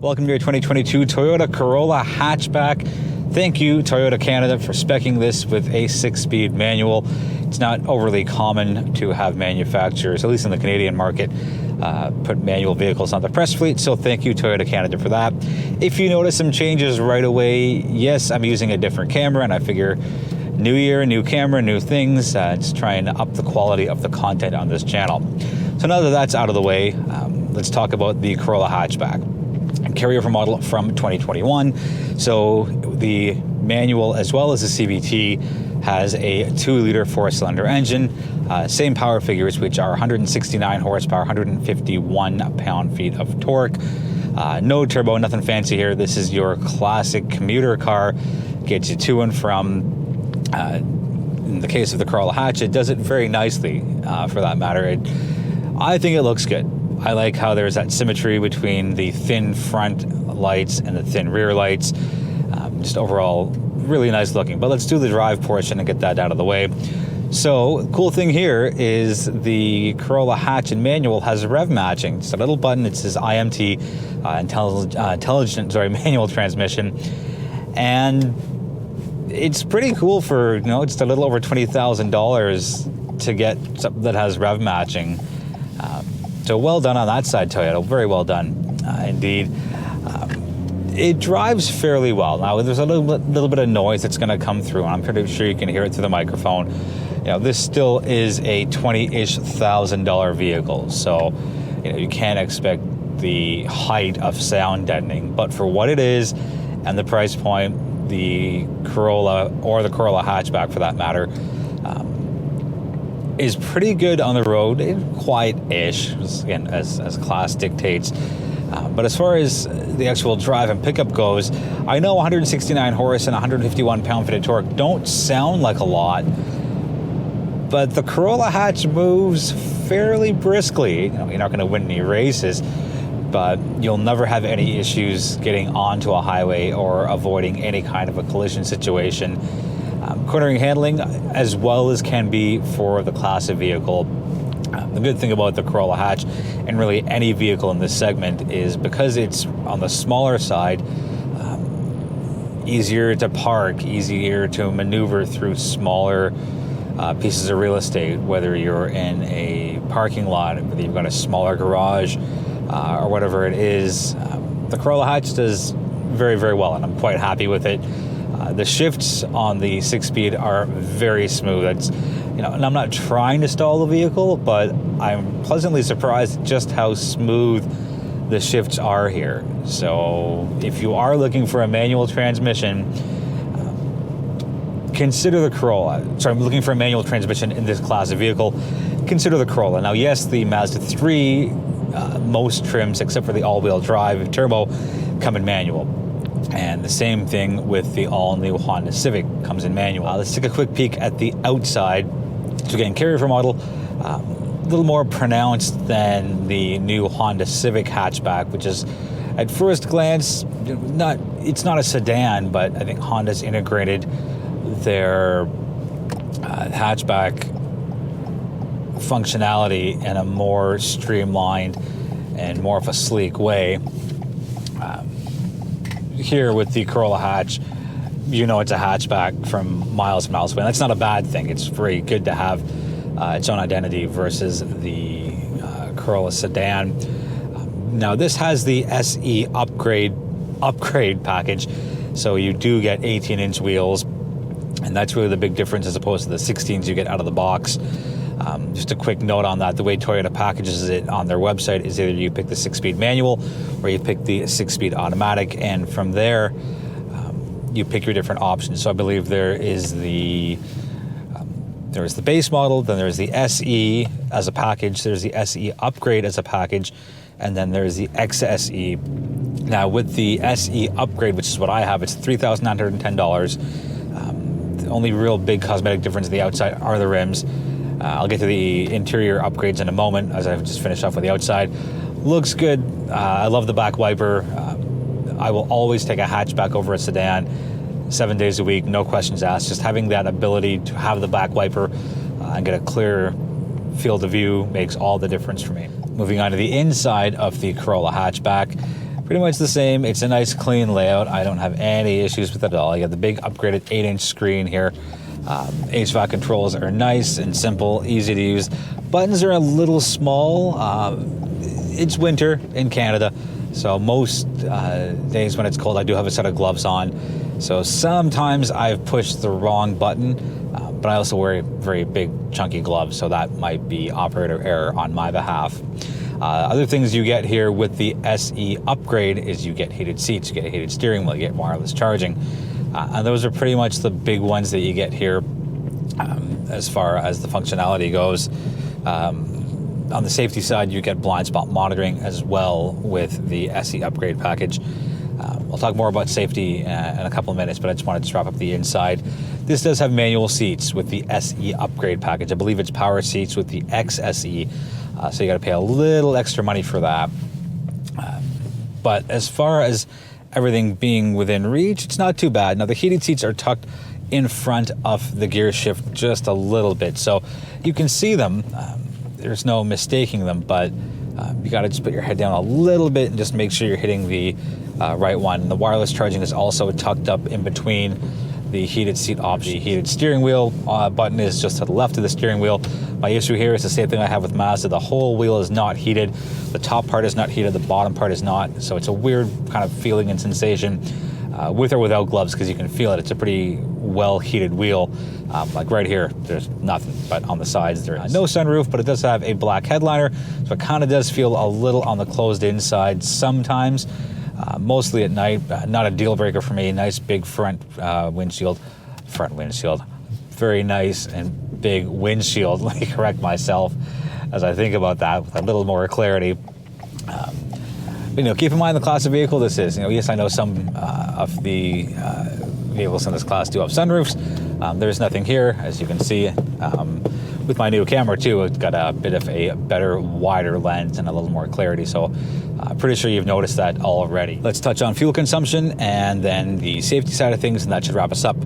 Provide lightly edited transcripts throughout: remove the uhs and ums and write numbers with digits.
Welcome to your 2022 Toyota Corolla Hatchback. Thank you, Toyota Canada, for speccing this with a 6-speed manual. It's not overly common to have manufacturers, at least in the Canadian market, put manual vehicles on the press fleet, so thank you, Toyota Canada, for that. If you notice some changes right away, yes, I'm using a different camera, and I figure new year, new camera, new things, just trying to up the quality of the content on this channel. So now that that's out of the way, let's talk about the Corolla Hatchback. Carryover model from 2021. So the manual as well as the CVT has a 2-liter 4-cylinder engine, same power figures, which are 169 horsepower, 151 pound-feet of torque. No turbo, nothing fancy here. This is your classic commuter car, gets you to and from. In the case of the Corolla Hatch, it does it very nicely, for that matter. I think it looks good. I like how there's that symmetry between the thin front lights and the thin rear lights. Just overall, really nice looking. But let's do the drive portion and get that out of the way. So, the cool thing here is the Corolla Hatch and manual has rev matching. It's a little button. It says IMT, intelligent manual transmission. And it's pretty cool for, just a little over $20,000 to get something that has rev matching. So well done on that side, Toyota. Very well done, indeed. It drives fairly well. Now, there's a little bit of noise that's going to come through, and I'm pretty sure you can hear it through the microphone. This still is a $20,000 vehicle, so you can't expect the height of sound deadening. But for what it is, and the price point, the Corolla, or the Corolla Hatchback for that matter, is pretty good on the road, quiet-ish, again, as class dictates. But as far as the actual drive and pickup goes, I know 169 horse and 151 pound-feet of torque don't sound like a lot, but the Corolla Hatch moves fairly briskly. You're not going to win any races, but you'll never have any issues getting onto a highway or avoiding any kind of a collision situation. Cornering handling as well as can be for the class of vehicle. The good thing about the Corolla Hatch, and really any vehicle in this segment, is because it's on the smaller side, easier to park, easier to maneuver through smaller pieces of real estate, whether you're in a parking lot, whether you've got a smaller garage, or whatever it is. The Corolla Hatch does very, very well, and I'm quite happy with it. The shifts on the 6-speed are very smooth. And I'm not trying to stall the vehicle, but I'm pleasantly surprised just how smooth the shifts are here. So if you are looking for a manual transmission, consider the Corolla. Sorry, I'm looking for a manual transmission in this class of vehicle. Consider the Corolla. Now, yes, the Mazda 3, most trims, except for the all-wheel drive turbo, come in manual. And the same thing with the all-new Honda Civic, comes in manual. Let's take a quick peek at the outside. So again, carryover model, a little more pronounced than the new Honda Civic hatchback, which is, at first glance, it's not a sedan, but I think Honda's integrated their hatchback functionality in a more streamlined and more of a sleek way. Here with the Corolla Hatch, it's a hatchback from miles and miles away. And that's not a bad thing. It's very good to have its own identity versus the Corolla sedan. Now, this has the SE upgrade package, so you do get 18-inch wheels, and that's really the big difference as opposed to the 16s you get out of the box. Just a quick note on that, the way Toyota packages it on their website is either you pick the 6-speed manual or you pick the 6-speed automatic, and from there you pick your different options. So I believe there is the base model, then there's the SE as a package, there's the SE upgrade as a package, and then there's the XSE. Now with the SE upgrade, which is what I have, it's $3,910. The only real big cosmetic difference on the outside are the rims. I'll get to the interior upgrades in a moment, as I've just finished off with the outside. Looks good. I love the back wiper. I will always take a hatchback over a sedan 7 days a week, no questions asked. Just having that ability to have the back wiper and get a clear field of view makes all the difference for me. Moving on to the inside of the Corolla Hatchback. pretty much the same. It's a nice clean layout. I don't have any issues with it at all. You have the big upgraded 8-inch screen here. HVAC controls are nice and simple, easy to use. Buttons are a little small. It's winter in Canada, so most days when it's cold, I do have a set of gloves on. So sometimes I've pushed the wrong button, but I also wear very big, chunky gloves, so that might be operator error on my behalf. Other things you get here with the SE upgrade is you get heated seats, you get a heated steering wheel, you get wireless charging. And those are pretty much the big ones that you get here as far as the functionality goes. On the safety side, you get blind spot monitoring as well with the SE upgrade package. I'll talk more about safety in a couple of minutes, but I just wanted to wrap up the inside. This does have manual seats with the SE upgrade package. I believe it's power seats with the XSE, so you got to pay a little extra money for that. But as far as everything being within reach, it's not too bad. Now, the heated seats are tucked in front of the gear shift just a little bit, so you can see them. There's no mistaking them, but you got to just put your head down a little bit and just make sure you're hitting the right one. The wireless charging is also tucked up in between the heated seat option. The heated steering wheel button is just to the left of the steering wheel. My issue here is the same thing I have with Mazda. The whole wheel is not heated. The top part is not heated, the bottom part is not. So it's a weird kind of feeling and sensation with or without gloves, because you can feel it. It's a pretty well heated wheel. Like right here, there's nothing, but on the sides there is no sunroof, but it does have a black headliner, so it kind of does feel a little on the closed inside sometimes. Mostly at night, not a deal breaker for me. Nice big front windshield, very nice and big windshield. Let me correct myself as I think about that with a little more clarity. But, keep in mind the class of vehicle this is. Yes, I know some of the vehicles in this class do have sunroofs. There's nothing here, as you can see. With my new camera too, it's got a bit of a better, wider lens and a little more clarity, so I'm pretty sure you've noticed that already. Let's touch on fuel consumption and then the safety side of things, and that should wrap us up.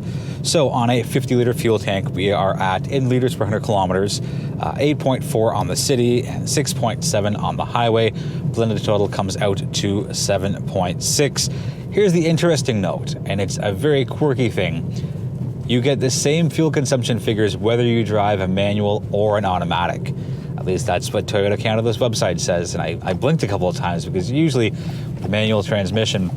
So on a 50-liter fuel tank, we are at, in liters per 100 kilometers, 8.4 on the city and 6.7 on the highway. Blended total comes out to 7.6. Here's the interesting note, and it's a very quirky thing. You get the same fuel consumption figures whether you drive a manual or an automatic. At least that's what Toyota Canada's website says, and I blinked a couple of times because usually with manual transmission,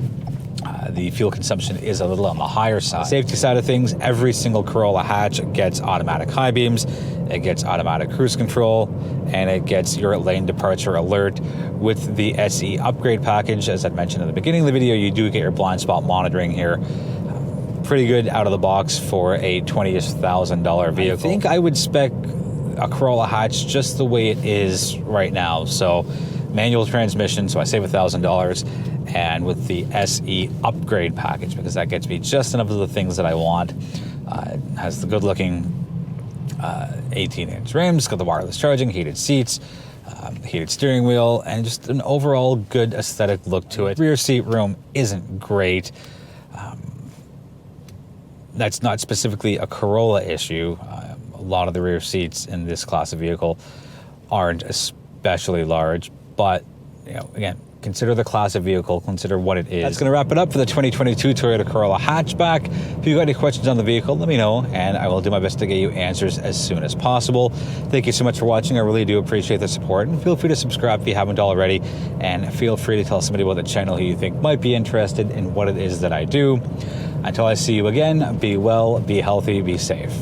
the fuel consumption is a little on the higher side. The safety side of things, every single Corolla hatch gets automatic high beams, it gets automatic cruise control, and it gets your lane departure alert. With the SE upgrade package, as I mentioned at the beginning of the video, you do get your blind spot monitoring here. Pretty good out of the box for a $20,000 vehicle. I think I would spec a Corolla hatch just the way it is right now. So manual transmission, so I save $1,000, and with the SE upgrade package, because that gets me just enough of the things that I want. It has the good looking 18-inch rims, got the wireless charging, heated seats, heated steering wheel, and just an overall good aesthetic look to it. Rear seat room isn't great. That's not specifically a Corolla issue. A lot of the rear seats in this class of vehicle aren't especially large, but again, consider the class of vehicle, consider what it is. That's going to wrap it up for the 2022 Toyota Corolla Hatchback. If you've got any questions on the vehicle, let me know, and I will do my best to get you answers as soon as possible. Thank you so much for watching. I really do appreciate the support, and feel free to subscribe if you haven't already, and feel free to tell somebody about the channel who you think might be interested in what it is that I do. Until I see you again, be well, be healthy, be safe.